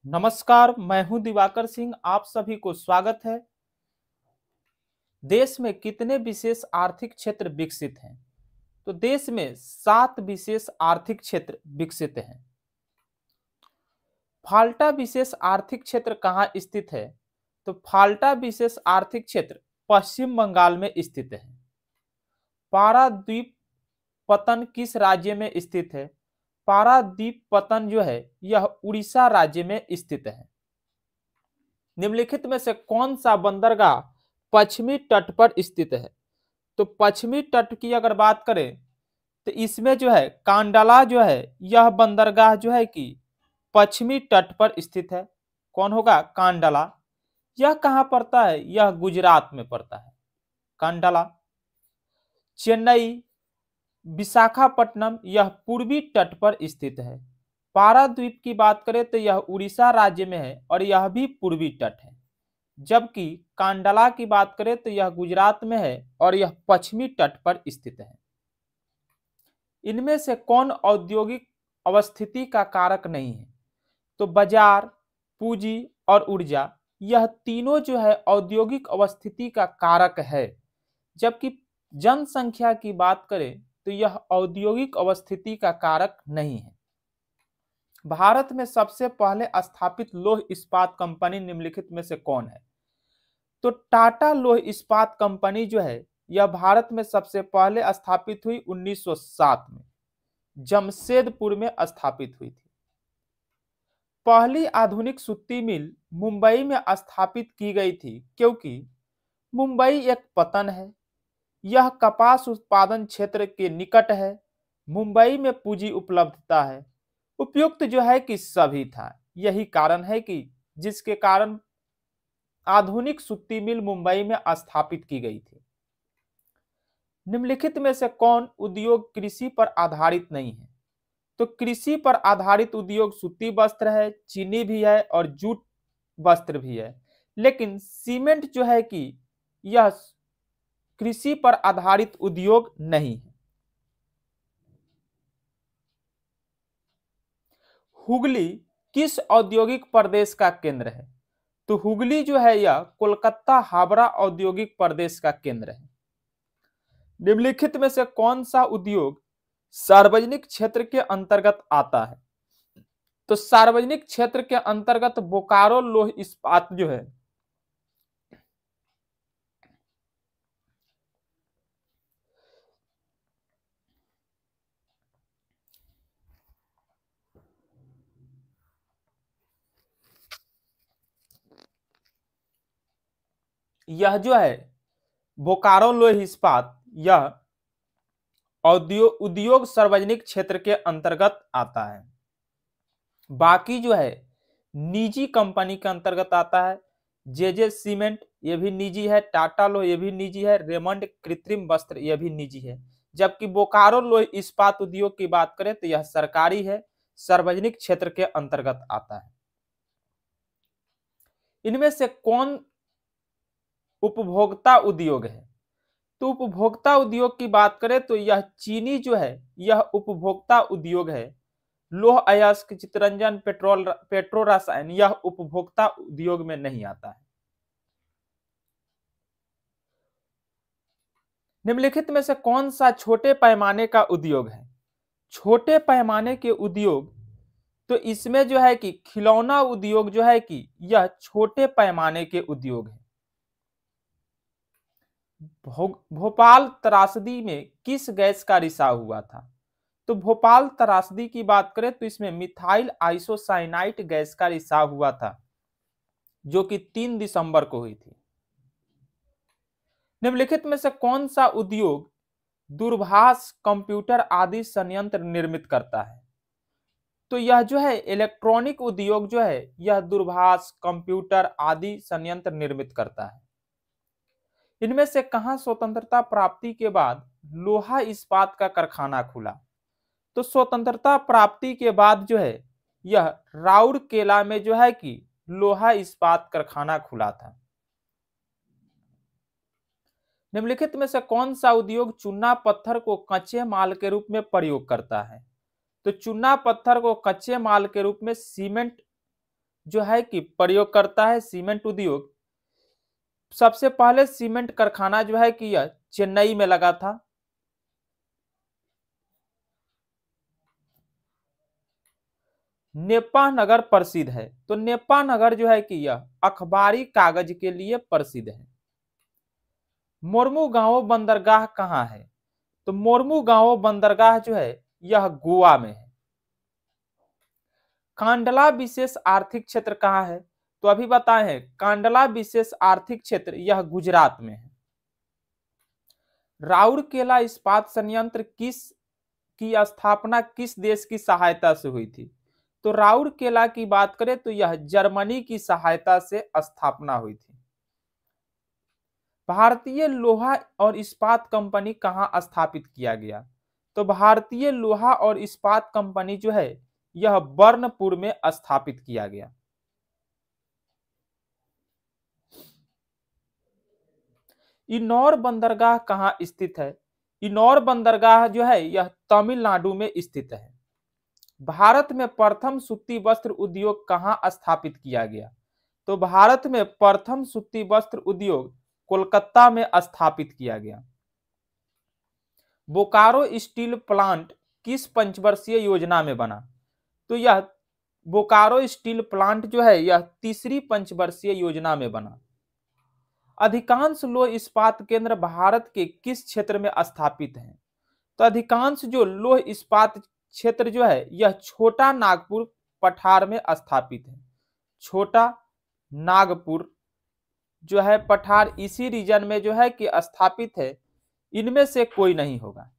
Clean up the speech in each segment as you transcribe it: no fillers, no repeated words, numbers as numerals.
नमस्कार, मैं हूं दिवाकर सिंह। आप सभी को स्वागत है। देश में कितने विशेष आर्थिक क्षेत्र विकसित हैं? तो देश में 7 विशेष आर्थिक क्षेत्र विकसित हैं। फाल्टा विशेष आर्थिक क्षेत्र कहाँ स्थित है? तो फाल्टा विशेष आर्थिक क्षेत्र पश्चिम बंगाल में स्थित है। पारादीप पतन किस राज्य में स्थित है? पारादीप पतन जो है यह उड़ीसा राज्य में स्थित है। निम्नलिखित में से कौन सा बंदरगाह पश्चिमी तट पर स्थित है? तो पश्चिमी तट की अगर बात करें तो इसमें जो है कांडला जो है यह बंदरगाह जो है कि पश्चिमी तट पर स्थित है। कौन होगा? कांडला। यह कहां पड़ता है? यह गुजरात में पड़ता है, कांडला। चेन्नई विशाखापट्टनम यह पूर्वी तट पर स्थित है। पाराद्वीप की बात करें तो यह उड़ीसा राज्य में है और यह भी पूर्वी तट है। जबकि कांडला की बात करें तो यह गुजरात में है और यह पश्चिमी तट पर स्थित है। इनमें से कौन औद्योगिक अवस्थिति का कारक नहीं है? तो बाजार, पूंजी और ऊर्जा यह तीनों जो है औद्योगिक अवस्थिति का कारक है। जबकि जनसंख्या की बात करें तो यह औद्योगिक अवस्थिति का कारक नहीं है। भारत में सबसे पहले स्थापित लौह इस्पात कंपनी निम्नलिखित में से कौन है? तो टाटा लौह इस्पात कंपनी जो है यह भारत में सबसे पहले स्थापित हुई 1907 में, जमशेदपुर में स्थापित हुई थी। पहली आधुनिक सूती मिल मुंबई में स्थापित की गई थी क्योंकि मुंबई एक पतन है। यह कपास उत्पादन क्षेत्र के निकट है। मुंबई में पूंजी उपलब्धता है। उपयुक्त जो है कि सभी था। यही कारण है कि जिसके कारण आधुनिक सूती मिल मुंबई में स्थापित की गई थी। निम्नलिखित में से कौन उद्योग कृषि पर आधारित नहीं है? तो कृषि पर आधारित उद्योग सूती वस्त्र है, चीनी भी है और जूट वस्त्र भी है। लेकिन सीमेंट जो है कि यह कृषि पर आधारित उद्योग नहीं है। हुगली किस औद्योगिक प्रदेश का केंद्र है? तो हुगली जो है यह कोलकाता हावड़ा औद्योगिक प्रदेश का केंद्र है। निम्नलिखित में से कौन सा उद्योग सार्वजनिक क्षेत्र के अंतर्गत आता है? तो सार्वजनिक क्षेत्र के अंतर्गत बोकारो लौह इस्पात जो है यह जो है बोकारो लौह इस्पात यह उद्योग सार्वजनिक क्षेत्र के अंतर्गत आता है। बाकी जो है निजी कंपनी के अंतर्गत आता है। जे सीमेंट ये भी निजी है, टाटा लौह ये भी निजी है, रेमंड कृत्रिम वस्त्र ये भी निजी है। जबकि बोकारो लौह इस्पात उद्योग की बात करें तो यह सरकारी है, सार्वजनिक क्षेत्र के अंतर्गत आता है। इनमें से कौन उपभोक्ता उद्योग है? तो उपभोक्ता उद्योग की बात करें तो यह चीनी जो है यह उपभोक्ता उद्योग है। लौह अयस्क, चितरंजन, पेट्रो रसायन यह उपभोक्ता उद्योग में नहीं आता है। निम्नलिखित में से कौन सा छोटे पैमाने का उद्योग है? छोटे पैमाने के उद्योग तो इसमें जो है कि खिलौना उद्योग जो है कि यह छोटे पैमाने के उद्योग है। भोपाल त्रासदी में किस गैस का रिसाव हुआ था? तो भोपाल त्रासदी की बात करें तो इसमें मिथाइल आइसोसाइनाइट गैस का रिसाव हुआ था जो कि 3 दिसंबर को हुई थी। निम्नलिखित में से कौन सा उद्योग दूरभाष, कंप्यूटर आदि संयंत्र निर्मित करता है? तो यह जो है इलेक्ट्रॉनिक उद्योग जो है यह दूरभाष, कंप्यूटर आदि संयंत्र निर्मित करता है। इनमें से कहां स्वतंत्रता प्राप्ति के बाद लोहा इस्पात का कारखाना खुला? तो स्वतंत्रता प्राप्ति के बाद जो है यह राउरकेला में जो है कि लोहा इस्पात कारखाना खुला था। निम्नलिखित में से कौन सा उद्योग चूना पत्थर को कच्चे माल के रूप में प्रयोग करता है? तो चूना पत्थर को कच्चे माल के रूप में सीमेंट जो है कि प्रयोग करता है सीमेंट उद्योग। सबसे पहले सीमेंट कारखाना जो है कि यह चेन्नई में लगा था। नेपा नगर प्रसिद्ध है, तो नेपा नगर जो है कि यह अखबारी कागज के लिए प्रसिद्ध है। मोरमुगांव बंदरगाह कहाँ है? तो मोरमुगांव बंदरगाह जो है यह गोवा में है। कांडला विशेष आर्थिक क्षेत्र कहाँ है? तो अभी बताए हैं कांडला विशेष आर्थिक क्षेत्र यह गुजरात में है। राउरकेला इस्पात संयंत्र की स्थापना किस देश की सहायता से हुई थी? तो राउरकेला की बात करें तो यह जर्मनी की सहायता से स्थापना हुई थी। भारतीय लोहा और इस्पात कंपनी कहां स्थापित किया गया? तो भारतीय लोहा और इस्पात कंपनी जो है यह बर्नपुर में स्थापित किया गया। इनौर बंदरगाह कहां स्थित है? इनौर बंदरगाह जो है यह तमिलनाडु में स्थित है। भारत में प्रथम सूती वस्त्र उद्योग कहां स्थापित किया गया? तो भारत में प्रथम सूती वस्त्र उद्योग कोलकाता में स्थापित किया गया। बोकारो स्टील प्लांट किस पंचवर्षीय योजना में बना? तो यह बोकारो स्टील प्लांट जो है यह तीसरी पंचवर्षीय योजना में बना। अधिकांश लौह इस्पात केंद्र भारत के किस क्षेत्र में स्थापित हैं? तो अधिकांश जो लौह इस्पात क्षेत्र जो है यह छोटा नागपुर पठार में स्थापित है। छोटा नागपुर जो है पठार इसी रीजन में जो है कि स्थापित है। इनमें से कोई नहीं होगा।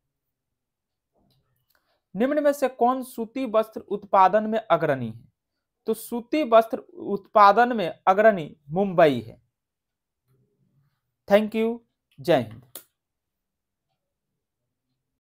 निम्न में से कौन सूती वस्त्र उत्पादन में अग्रणी है? तो सूती वस्त्र उत्पादन में अग्रणी मुंबई है। Thank you. जय हिंद।